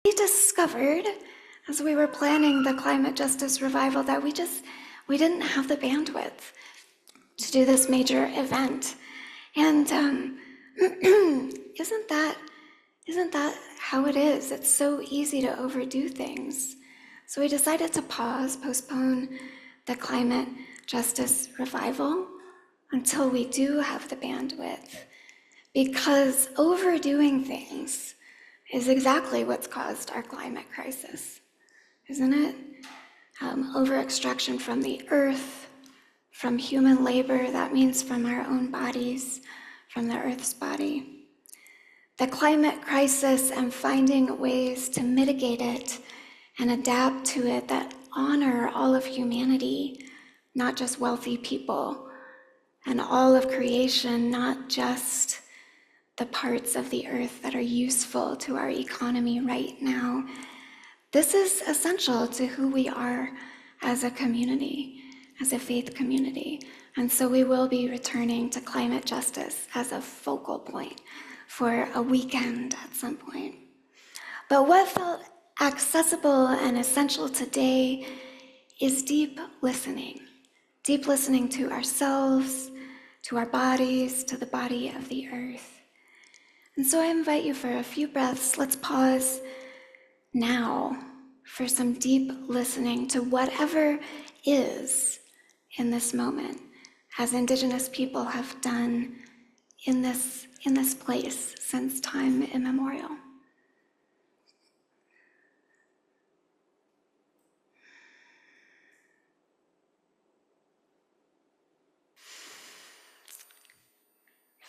We discovered, as we were planning the climate justice revival, that we didn't have the bandwidth to do this major event. And isn't that how it is? It's so easy to overdo things. So we decided to postpone the climate justice revival until we do have the bandwidth, because overdoing things is exactly what's caused our climate crisis, isn't it? Over-extraction from the earth, from human labor, that means from our own bodies, from the earth's body. The climate crisis and finding ways to mitigate it and adapt to it that honor all of humanity, not just wealthy people, and all of creation, not just the parts of the earth that are useful to our economy right now. This is essential to who we are as a community, as a faith community. And so we will be returning to climate justice as a focal point for a weekend at some point. But what felt accessible and essential today is deep listening to ourselves, to our bodies, to the body of the earth. And so I invite you for a few breaths. Let's pause now for some deep listening to whatever is in this moment, as Indigenous people have done in this place since time immemorial.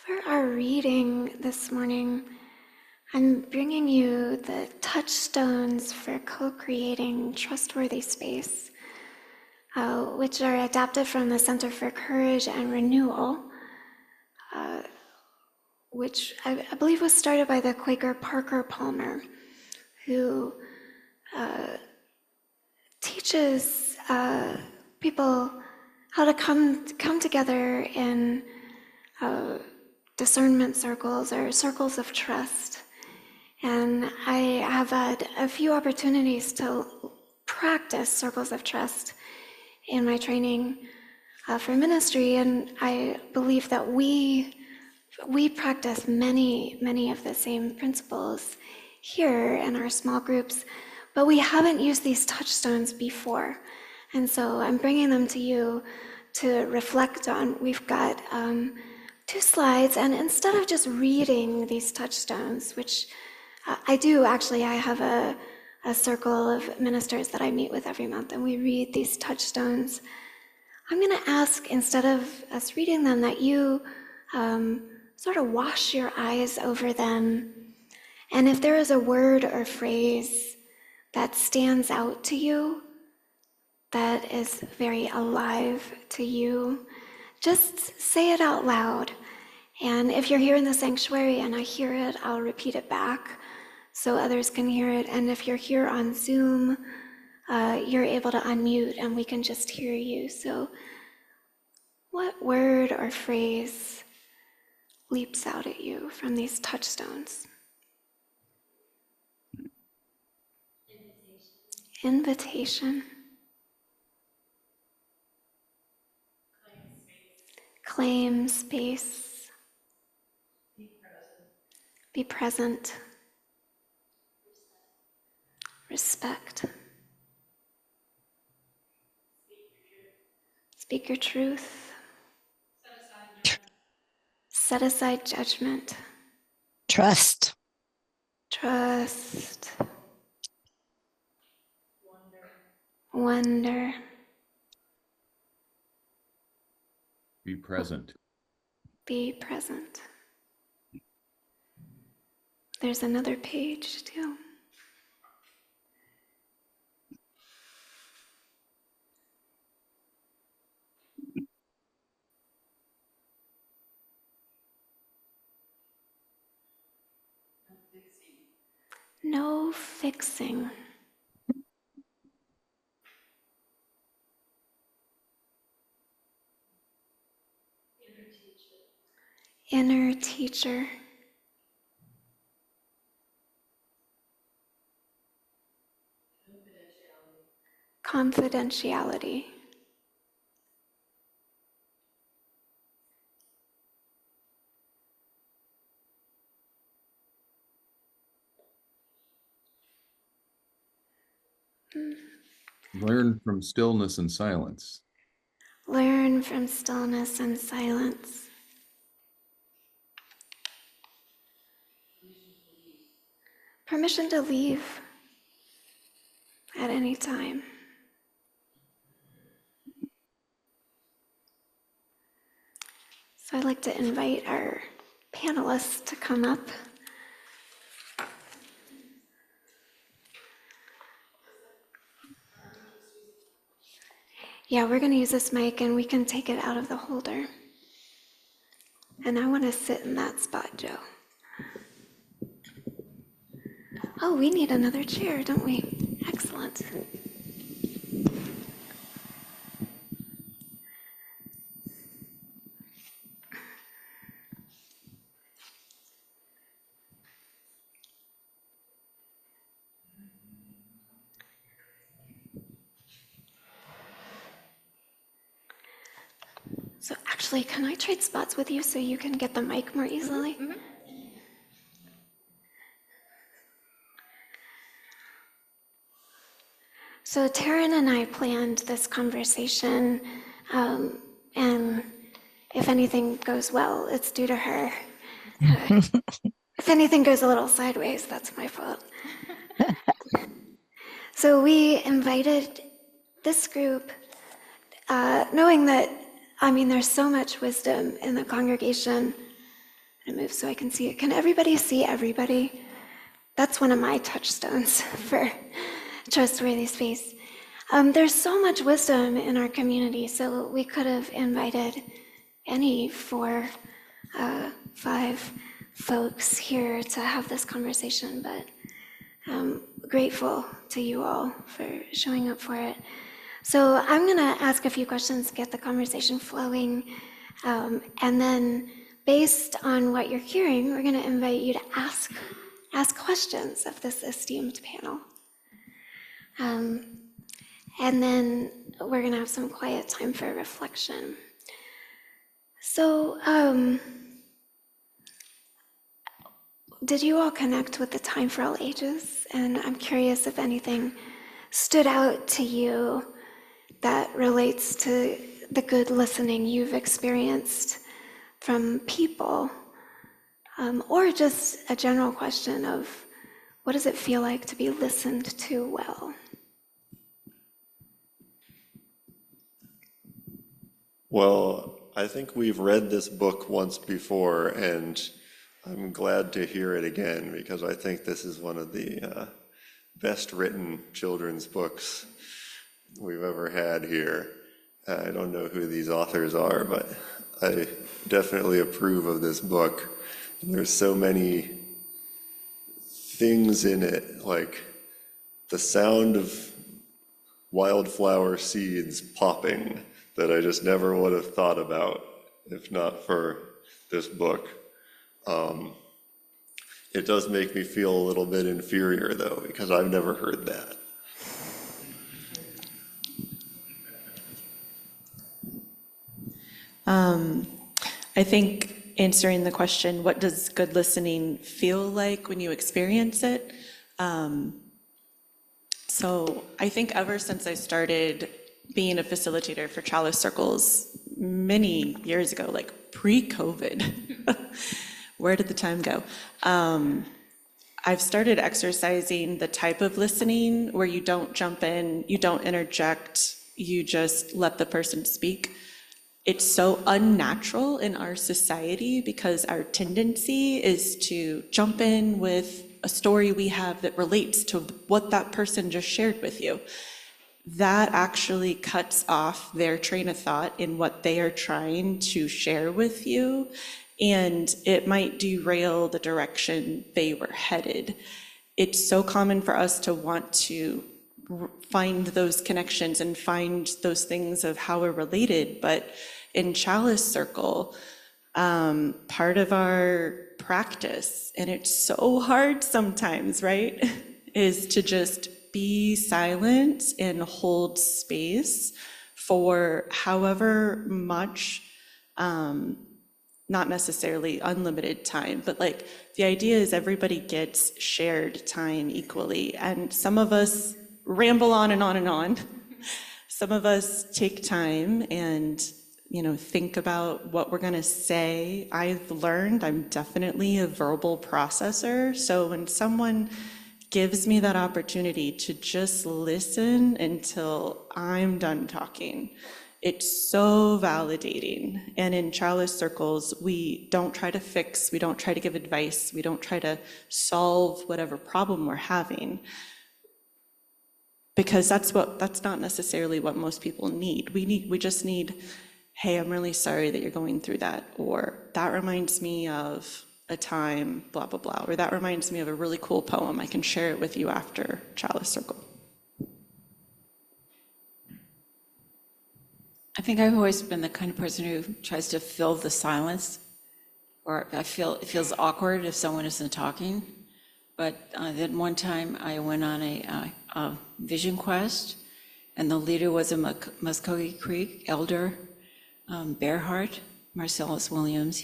For our reading this morning, I'm bringing you the touchstones for co-creating trustworthy space, which are adapted from the Center for Courage and Renewal, which I believe was started by the Quaker Parker Palmer, who teaches people how to come together in discernment circles or circles of trust. And I have had a few opportunities to practice circles of trust in my training for ministry, and I believe that we practice many of the same principles here in our small groups, but we haven't used these touchstones before. And so I'm bringing them to you to reflect on. We've got 2 slides, and instead of just reading these touchstones, which I do actually, I have a circle of ministers that I meet with every month, and we read these touchstones. I'm going to ask, instead of us reading them, that you sort of wash your eyes over them. And if there is a word or phrase that stands out to you, that is very alive to you, just say it out loud. And if you're here in the sanctuary and I hear it, I'll repeat it back so others can hear it. And if you're here on Zoom, you're able to unmute and we can just hear you. So what word or phrase leaps out at you from these touchstones? Invitation. Claim space. Be present. Respect. Speak your truth. Set aside judgment. Trust. Trust. Wonder. Be present. Be present. There's another page too. No fixing. Inner teacher. confidentiality. Learn from stillness and silence. Learn from stillness and silence. Permission to leave at any time. So I'd like to invite our panelists to come up. Yeah, we're going to use this mic and we can take it out of the holder. And I want to sit in that spot, Joe. Oh, we need another chair, don't we? Excellent. So actually, can I trade spots with you so you can get the mic more easily? Mm-hmm. So Taryn and I planned this conversation, and if anything goes well, it's due to her. If anything goes a little sideways, that's my fault. So we invited this group, knowing that, there's so much wisdom in the congregation. I move so I can see it. Can everybody see everybody? That's one of my touchstones for trustworthy space. There's so much wisdom in our community, so we could have invited any 4, 5 folks here to have this conversation, but I'm grateful to you all for showing up for it. So I'm going to ask a few questions to get the conversation flowing, and then based on what you're hearing, we're going to invite you to ask questions of this esteemed panel. And then we're going to have some quiet time for reflection. So, did you all connect with the Time for All Ages? And I'm curious if anything stood out to you that relates to the good listening you've experienced from people, or just a general question of what does it feel like to be listened to well? Well, I think we've read this book once before, and I'm glad to hear it again because I think this is one of the best written children's books we've ever had here. I don't know who these authors are, but I definitely approve of this book. There's so many things in it, like the sound of wildflower seeds popping that I just never would have thought about if not for this book. It does make me feel a little bit inferior though, because I've never heard that. I think answering the question, what does good listening feel like when you experience it? So I think ever since I started being a facilitator for Chalice Circles many years ago, like pre-COVID, where did the time go? I've started exercising the type of listening where you don't jump in, you don't interject, you just let the person speak. It's so unnatural in our society because our tendency is to jump in with a story we have that relates to what that person just shared with you. That actually cuts off their train of thought in what they are trying to share with you, and it might derail the direction they were headed. It's so common for us to want to find those connections and find those things of how we're related, but in Chalice Circle, part of our practice, and it's so hard sometimes, right, is to just be silent and hold space for however much, not necessarily unlimited time, but like the idea is everybody gets shared time equally. And some of us ramble on and on and on. Some of us take time and, think about what we're going to say. I've learned I'm definitely a verbal processor. So when someone gives me that opportunity to just listen until I'm done talking, it's so validating. And in Chalice circles, we don't try to fix, we don't try to give advice, we don't try to solve whatever problem we're having, because that's not necessarily what most people need. We just need, hey, I'm really sorry that you're going through that, or that reminds me of a time, blah, blah, blah, or that reminds me of a really cool poem. I can share it with you after Chalice Circle. I think I've always been the kind of person who tries to fill the silence, or it feels awkward if someone isn't talking. But then one time I went on a vision quest, and the leader was a Muskogee Creek elder, Bearheart, Marcellus Williams,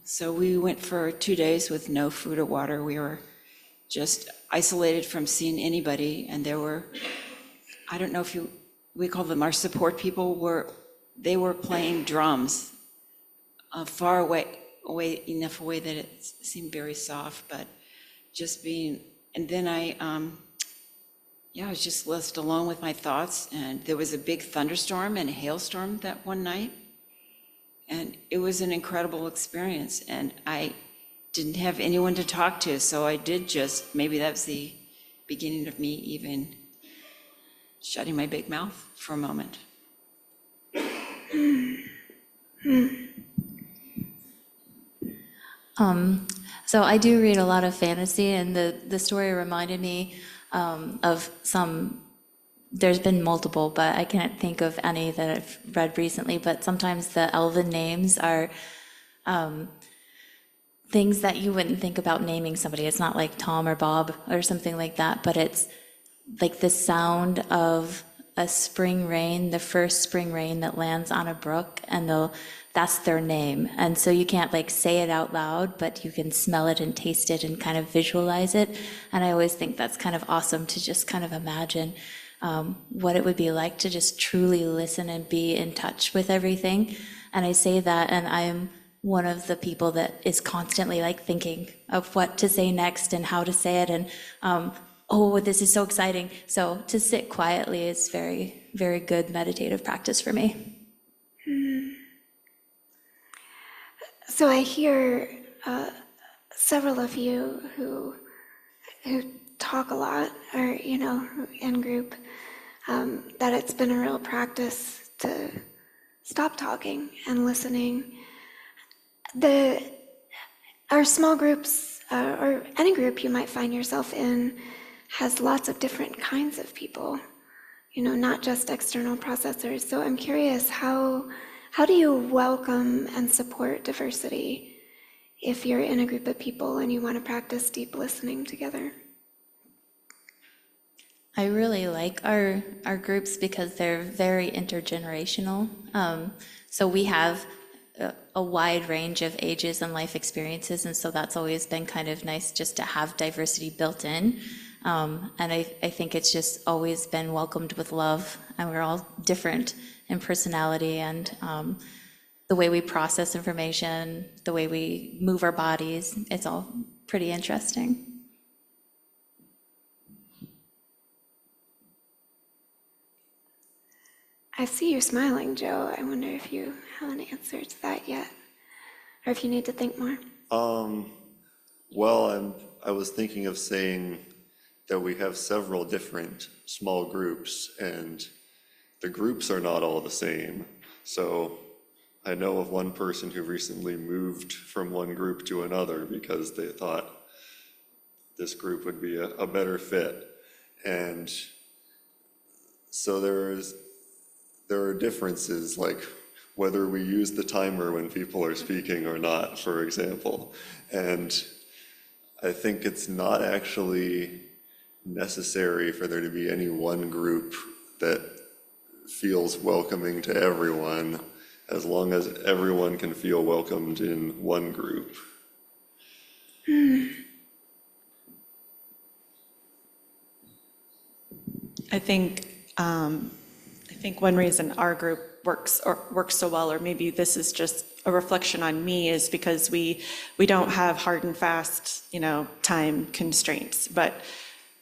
so we went for 2 days with no food or water. We were just isolated from seeing anybody, and there were, I don't know if we call them our support people, they were playing drums far away enough away that it seemed very soft, but just being, and then I was just left alone with my thoughts, and there was a big thunderstorm and a hailstorm that one night, and it was an incredible experience, and I didn't have anyone to talk to, so I did just, maybe that's the beginning of me even shutting my big mouth for a moment. So I do read a lot of fantasy, and the story reminded me of some, there's been multiple, but I can't think of any that I've read recently, but sometimes the elven names are things that you wouldn't think about naming somebody. It's not like Tom or Bob or something like that, but it's like the sound of a spring rain, the first spring rain that lands on a brook, and that's their name. And so you can't like say it out loud, but you can smell it and taste it and kind of visualize it. And I always think that's kind of awesome to just kind of imagine what it would be like to just truly listen and be in touch with everything. And I say that, and I'm one of the people that is constantly like thinking of what to say next and how to say it. And oh, this is so exciting. So to sit quietly is very, very good meditative practice for me. So I hear several of you who talk a lot, or in group, that it's been a real practice to stop talking and listening. Our small groups, or any group you might find yourself in, has lots of different kinds of people, not just external processors. So I'm curious, how do you welcome and support diversity if you're in a group of people and you want to practice deep listening together? I really like our groups because they're very intergenerational. So we have a wide range of ages and life experiences, and so that's always been kind of nice just to have diversity built in. And I think it's just always been welcomed with love, and we're all different in personality and the way we process information, the way we move our bodies. It's all pretty interesting. I see you smiling, Joe. I wonder if you have an answer to that yet, or if you need to think more. Well, I was thinking of saying that we have several different small groups, and the groups are not all the same. So I know of one person who recently moved from one group to another because they thought this group would be a better fit. And so there are differences, like whether we use the timer when people are speaking or not, for example. And I think it's not actually necessary for there to be any one group that feels welcoming to everyone, as long as everyone can feel welcomed in one group. I think one reason our group works so well, or maybe this is just a reflection on me, is because we don't have hard and fast, time constraints. But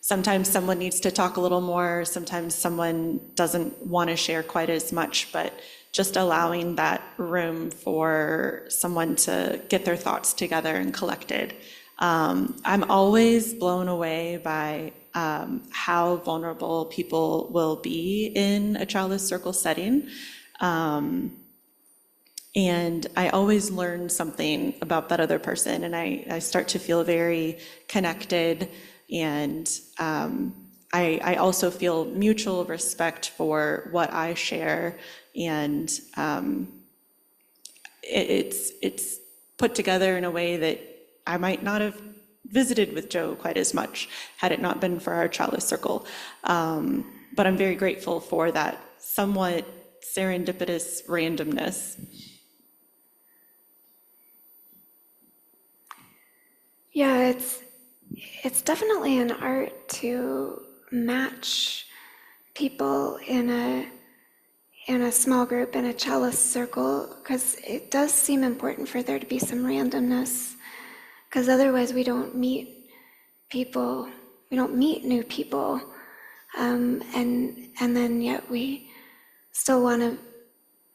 sometimes someone needs to talk a little more. Sometimes someone doesn't want to share quite as much. But just allowing that room for someone to get their thoughts together and collected. I'm always blown away by how vulnerable people will be in a childless circle setting. And I always learn something about that other person, and I start to feel very connected, and I also feel mutual respect for what I share, and it's put together in a way that I might not have visited with Joe quite as much had it not been for our childless circle. But I'm very grateful for that somewhat serendipitous randomness. Yeah, it's definitely an art to match people in a small group, in a chalice circle, because it does seem important for there to be some randomness, because otherwise we don't meet people, we don't meet new people, and then yet we still want to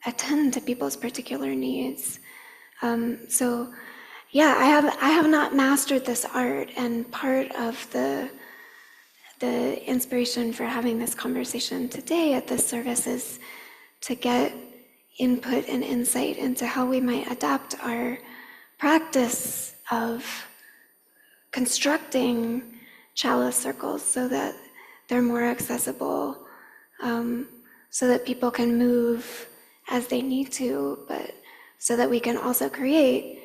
attend to people's particular needs. So yeah, I have not mastered this art, and part of the inspiration for having this conversation today at this service is to get input and insight into how we might adapt our practice of constructing chalice circles so that they're more accessible, so that people can move as they need to, but so that we can also create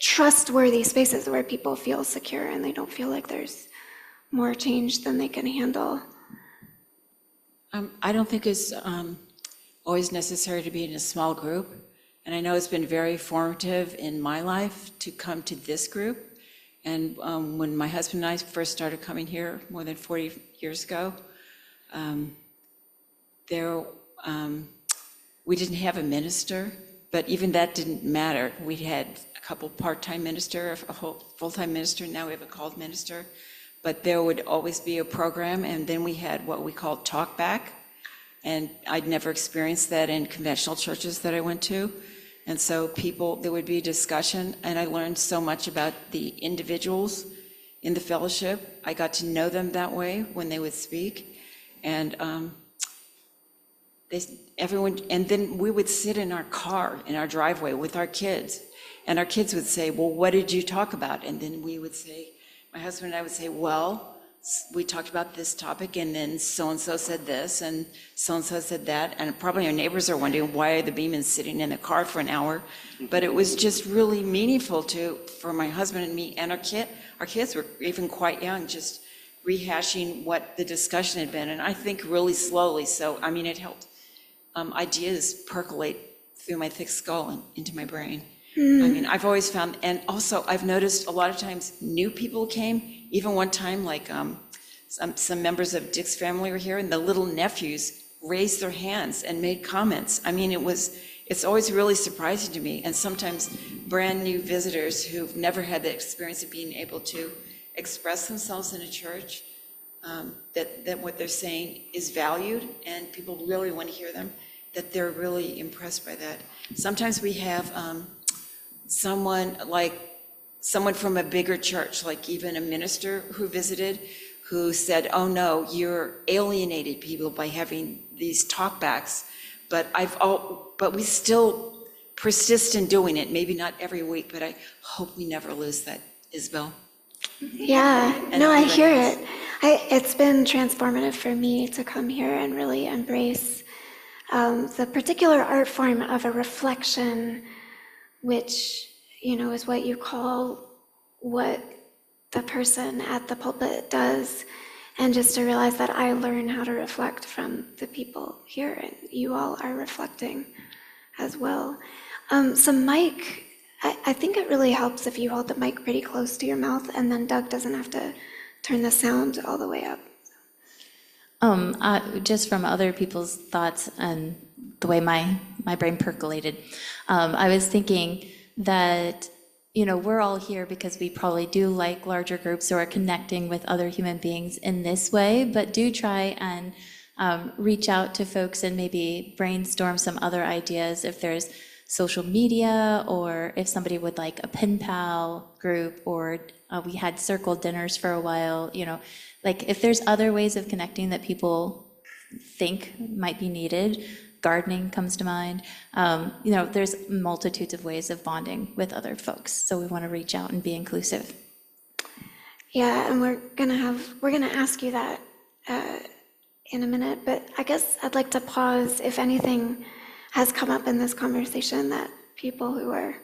trustworthy spaces where people feel secure and they don't feel like there's more change than they can handle. I don't think it's always necessary to be in a small group. And I know it's been very formative in my life to come to this group. And when my husband and I first started coming here more than 40 years ago, we didn't have a minister, but even that didn't matter. We had a couple part-time minister, a full-time minister, now we have a called minister. But there would always be a program, and then we had what we called talk back. And I'd never experienced that in conventional churches that I went to. And so there would be discussion, and I learned so much about the individuals in the fellowship. I got to know them that way when they would speak. And and then we would sit in our car, in our driveway with our kids. And our kids would say, well, what did you talk about? And then we would say, my husband and I would say, well, we talked about this topic, and then so-and-so said this, and so-and-so said that, and probably our neighbors are wondering, why are the Beemans sitting in the car for an hour? But it was just really meaningful for my husband and me, and our kids were even quite young, just rehashing what the discussion had been, and I think really slowly, so, I mean, it helped ideas percolate through my thick skull and into my brain. I mean, I've always found, and also I've noticed a lot of times new people came, even one time, like some members of Dick's family were here, and the little nephews raised their hands and made comments. I mean, it's always really surprising to me, and sometimes brand new visitors who've never had the experience of being able to express themselves in a church, that what they're saying is valued, and people really want to hear them, that they're really impressed by that. Sometimes we have someone from a bigger church, like even a minister who visited, who said, oh no, you're alienated people by having these talkbacks, but we still persist in doing it, maybe not every week, but I hope we never lose that, Isabel. Yeah, no, I hear it. It's been transformative for me to come here and really embrace the particular art form of a reflection, which, is what you call what the person at the pulpit does, and just to realize that I learn how to reflect from the people here, and you all are reflecting as well. So Mike, I think it really helps if you hold the mic pretty close to your mouth, and then Doug doesn't have to turn the sound all the way up. Just from other people's thoughts and the way my brain percolated, I was thinking that, we're all here because we probably do like larger groups or are connecting with other human beings in this way, but do try and reach out to folks and maybe brainstorm some other ideas if there's social media, or if somebody would like a pen pal group, or we had circle dinners for a while, like if there's other ways of connecting that people think might be needed. Gardening comes to mind. There's multitudes of ways of bonding with other folks, so we want to reach out and be inclusive. Yeah, and we're gonna ask you that in a minute, but I guess I'd like to pause if anything has come up in this conversation that people who are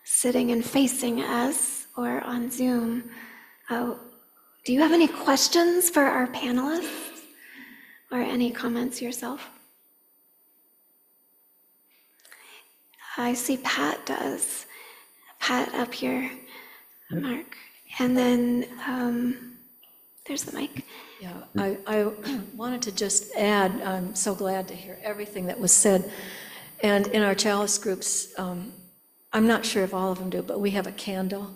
sitting and facing us or on Zoom, do you have any questions for our panelists or any comments yourself? I see Pat does. Pat up here, Mark. And then there's the mic. Yeah, I wanted to just add, I'm so glad to hear everything that was said. And in our chalice groups, I'm not sure if all of them do, but we have a candle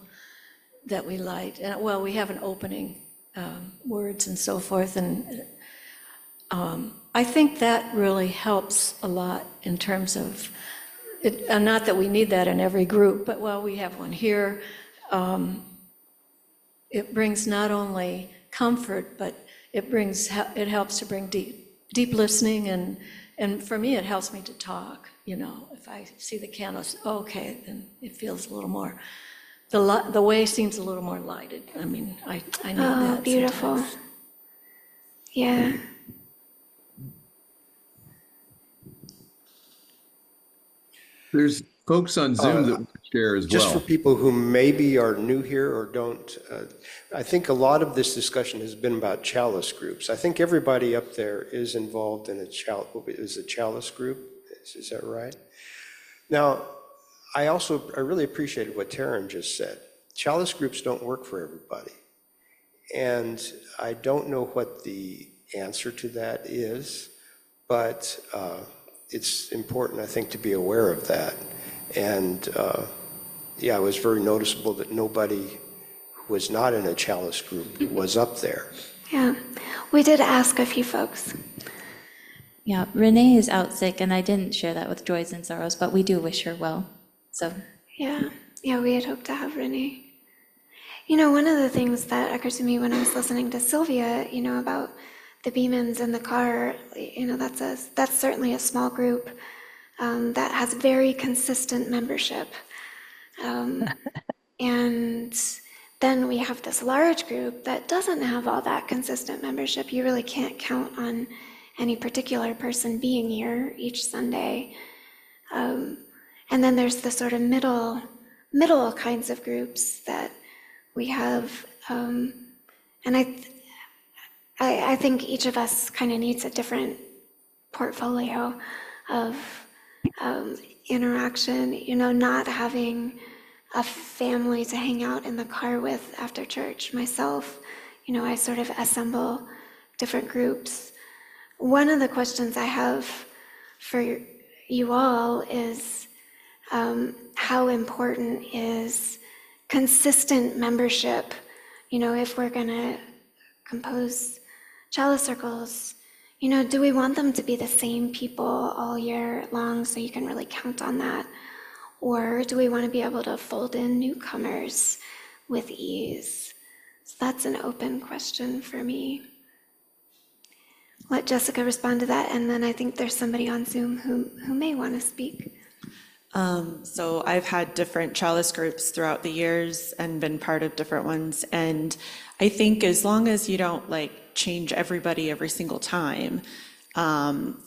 that we light. And well, we have an opening, words and so forth. And I think that really helps a lot in terms of, not that we need that in every group, but well, we have one here. It brings not only comfort, but it helps to bring deep listening, and for me, it helps me to talk. If I see the candles, okay, then it feels a little more. The way seems a little more lighted. I mean, I need that. Oh, beautiful. Sometimes. Yeah. There's folks on Zoom that want to share as Just for well. people who maybe are new here or don't, I think a lot of this discussion has been about chalice groups. I think everybody up there is involved in a chalice group. Is that right? Now, I really appreciated what Taryn just said. Chalice groups don't work for everybody. And I don't know what the answer to that is, but it's important, I think, to be aware of that. And yeah, it was very noticeable that nobody who was not in a chalice group was up there. Yeah, we did ask a few folks. Yeah, Renee is out sick, and I didn't share that with Joys and Sorrows, but we do wish her well, so. Yeah, we had hoped to have Renee. One of the things that occurred to me when I was listening to Sylvia, about the Beemans in the car, that's certainly a small group that has very consistent membership. And then we have this large group that doesn't have all that consistent membership. You really can't count on any particular person being here each Sunday. And then there's the sort of middle kinds of groups that we have. And I think each of us kind of needs a different portfolio of interaction, not having a family to hang out in the car with after church. Myself, I sort of assemble different groups. One of the questions I have for you all is how important is consistent membership? If we're going to compose chalice circles, do we want them to be the same people all year long so you can really count on that? Or do we want to be able to fold in newcomers with ease? So that's an open question for me. Let Jessica respond to that, and then I think there's somebody on Zoom who may want to speak. So I've had different chalice groups throughout the years and been part of different ones. And I think as long as you don't change everybody every single time,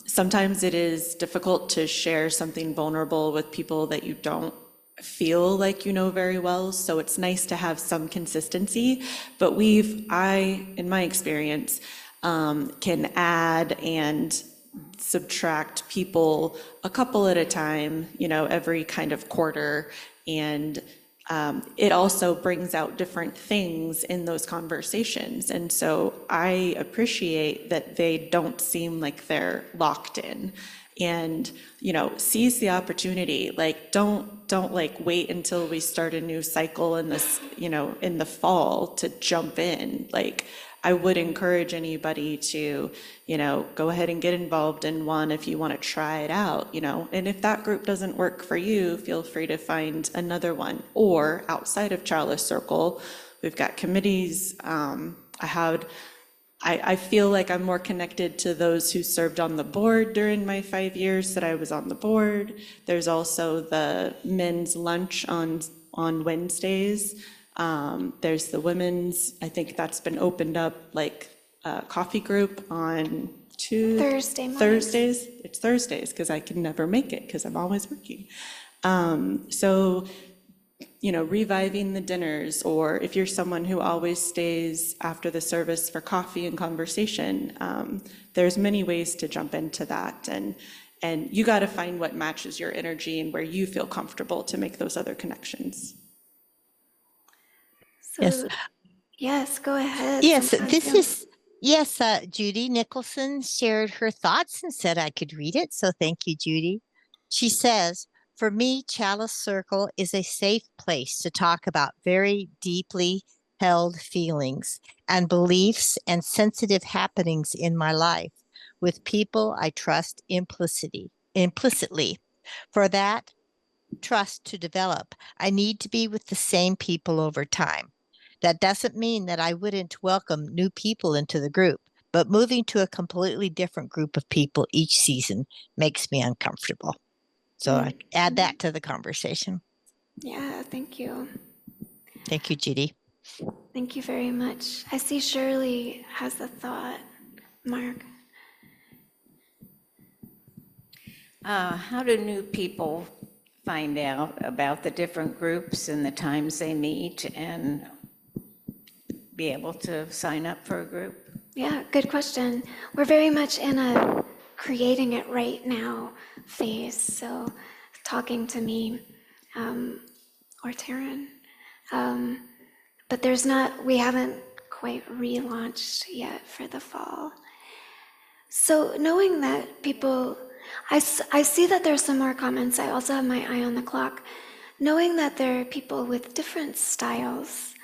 sometimes it is difficult to share something vulnerable with people that you don't feel like you know very well, so it's nice to have some consistency. But in my experience, can add and subtract people a couple at a time, every kind of quarter. And it also brings out different things in those conversations. And so I appreciate that they don't seem like they're locked in. And, seize the opportunity. Like, don't like wait until we start a new cycle in this, in the fall to jump in. Like, I would encourage anybody to, go ahead and get involved in one if you want to try it out, and if that group doesn't work for you, feel free to find another one. Or outside of Chalice Circle, we've got committees. I feel like I'm more connected to those who served on the board during my 5 years that I was on the board. There's also the men's lunch on Wednesdays. There's the women's, I think that's been opened up, like coffee group on Thursdays. It's Thursdays because I can never make it because I'm always working. So, reviving the dinners, or if you're someone who always stays after the service for coffee and conversation, there's many ways to jump into that. And you got to find what matches your energy and where you feel comfortable to make those other connections. So, Yes. yes, go ahead. Yes, Sometimes, Judy Nicholson shared her thoughts and said I could read it. So thank you, Judy. She says, for me, Chalice Circle is a safe place to talk about very deeply held feelings and beliefs and sensitive happenings in my life with people I trust implicitly. For that trust to develop, I need to be with the same people over time. That doesn't mean that I wouldn't welcome new people into the group, but moving to a completely different group of people each season makes me uncomfortable. So I add that to the conversation. yeah, thank you. Thank you, Judy. Thank you very much. I see Shirley has a thought. Mark? How do new people find out about the different groups and the times they meet and be able to sign up for a group? Yeah, good question. We're very much in a creating it right now phase. So talking to me or Taryn. But we haven't quite relaunched yet for the fall. So knowing that people, I see that there's some more comments. I also have my eye on the clock. Knowing that there are people with different styles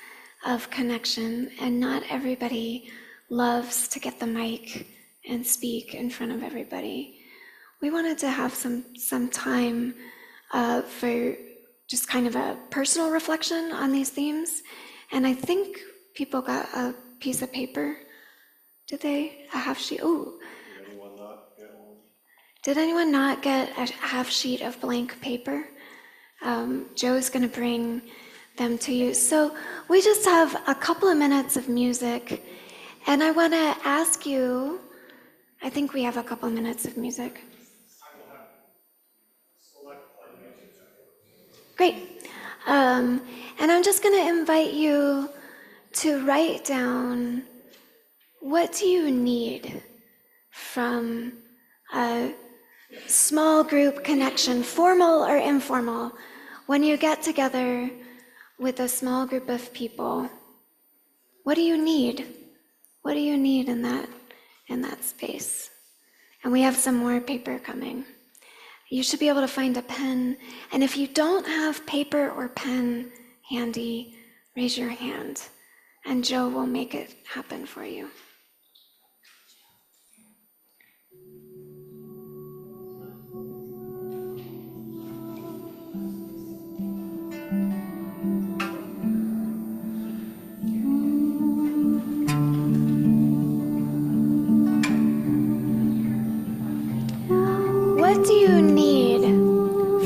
of connection, and not everybody loves to get the mic and speak in front of everybody. We wanted to have some time for just kind of a personal reflection on these themes. And I think people got a piece of paper. Did they? A half sheet? Oh. Did anyone not get a half sheet of blank paper? Joe's going to bring them to you. So we just have a couple of minutes of music, and I want to ask you, I think we have a couple of minutes of music. Great. And I'm just going to invite you to write down, what do you need from a small group connection, formal or informal, when you get together with a small group of people? What do you need? What do you need in that space? And we have some more paper coming. You should be able to find a pen. And if you don't have paper or pen handy, raise your hand, and Joe will make it happen for you. What do you need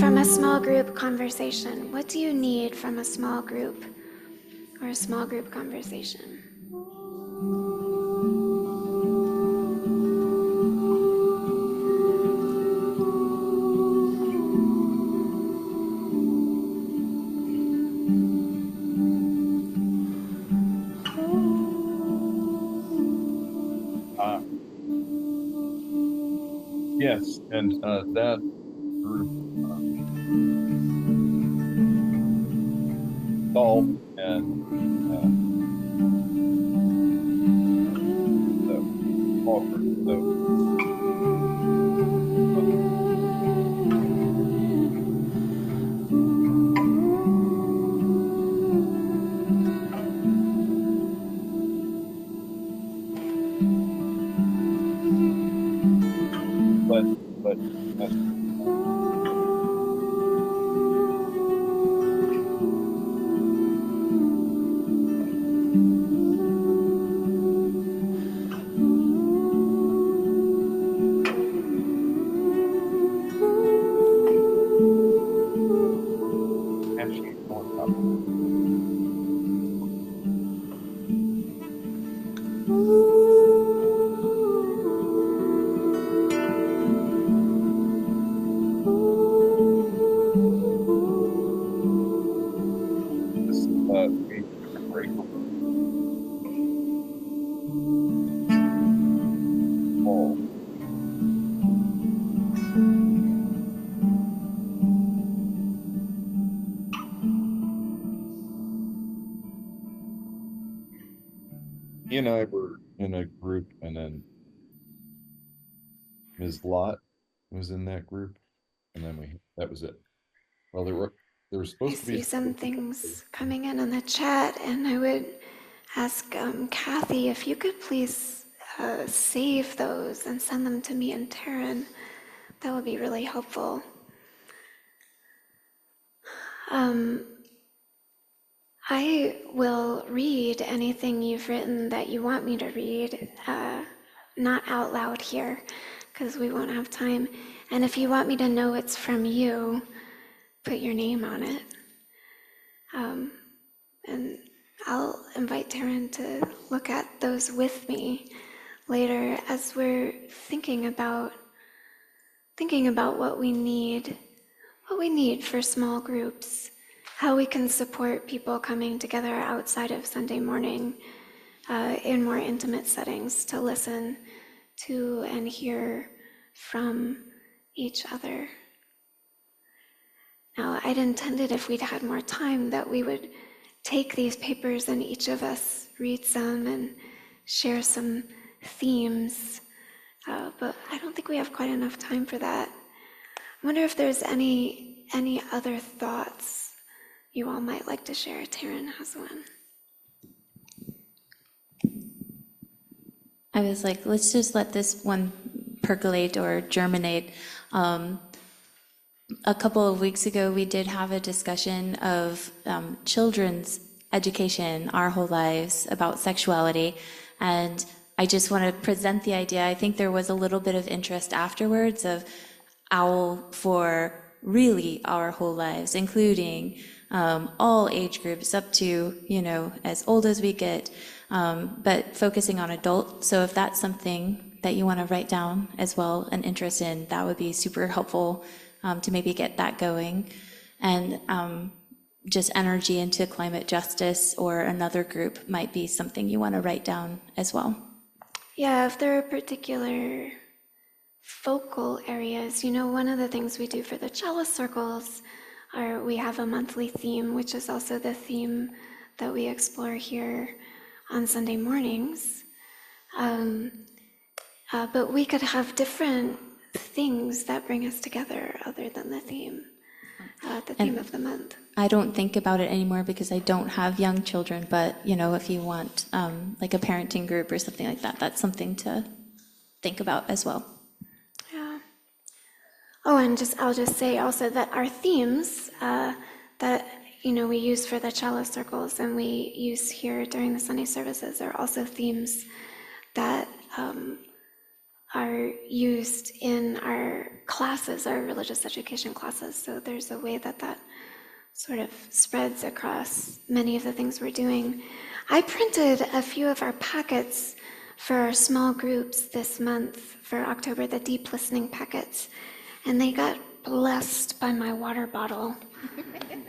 from a small group conversation? What do you need from a small group or a small group conversation? Yes, and that group solved and the small group. So but that's actually on top. This we took a break over the fall. He and I were in a group, and then Ms. Lot was in that group, and then that was it. Well, there were I supposed to be see some things coming in the chat, and I would ask Kathy if you could please save those and send them to me and Taryn. That would be really helpful. I will read anything you've written that you want me to read, not out loud here, because we won't have time. And if you want me to know it's from you, put your name on it. And I'll invite Taryn to look at those with me later as we're thinking about what we need for small groups, how we can support people coming together outside of Sunday morning in more intimate settings to listen to and hear from each other. Now, I'd intended if we'd had more time that we would take these papers and each of us read some and share some themes, but I don't think we have quite enough time for that. I wonder if there's any other thoughts you all might like to share. Taryn has one. I was like, let's just let this one percolate or germinate. A couple of weeks ago, we did have a discussion of children's education our whole lives about sexuality. And I just want to present the idea. I think there was a little bit of interest afterwards of OWL for really our whole lives, including all age groups up to, as old as we get, but focusing on adult. So if that's something that you want to write down as well, an interest in, that would be super helpful to maybe get that going. And just energy into climate justice or another group might be something you want to write down as well. Yeah, if there are particular focal areas, one of the things we do for the cello circles are we have a monthly theme, which is also the theme that we explore here on Sunday mornings. But we could have different things that bring us together other than the theme of the month. I don't think about it anymore because I don't have young children, but if you want like a parenting group or something like that, that's something to think about as well. Yeah. Oh, and I'll just say also that our themes that we use for the cello circles and we use here during the Sunday services are also themes that are used in our classes, our religious education classes. So there's a way that sort of spreads across many of the things we're doing. I printed a few of our packets for our small groups this month for October, the deep listening packets, and they got blessed by my water bottle.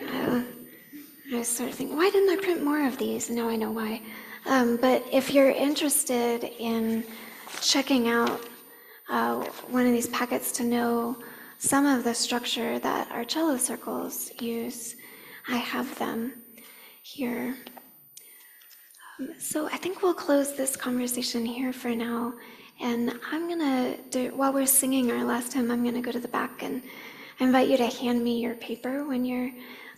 I was sort of thinking, why didn't I print more of these? Now I know why. But if you're interested in checking out one of these packets to know some of the structure that our cello circles use, I have them here. So I think we'll close this conversation here for now. And I'm gonna while we're singing our last hymn, I'm gonna go to the back and I invite you to hand me your paper when you're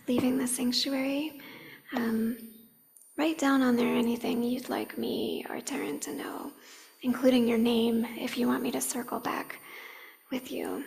leaving the sanctuary. Write down on there anything you'd like me or Taryn to know, including your name if you want me to circle back with you.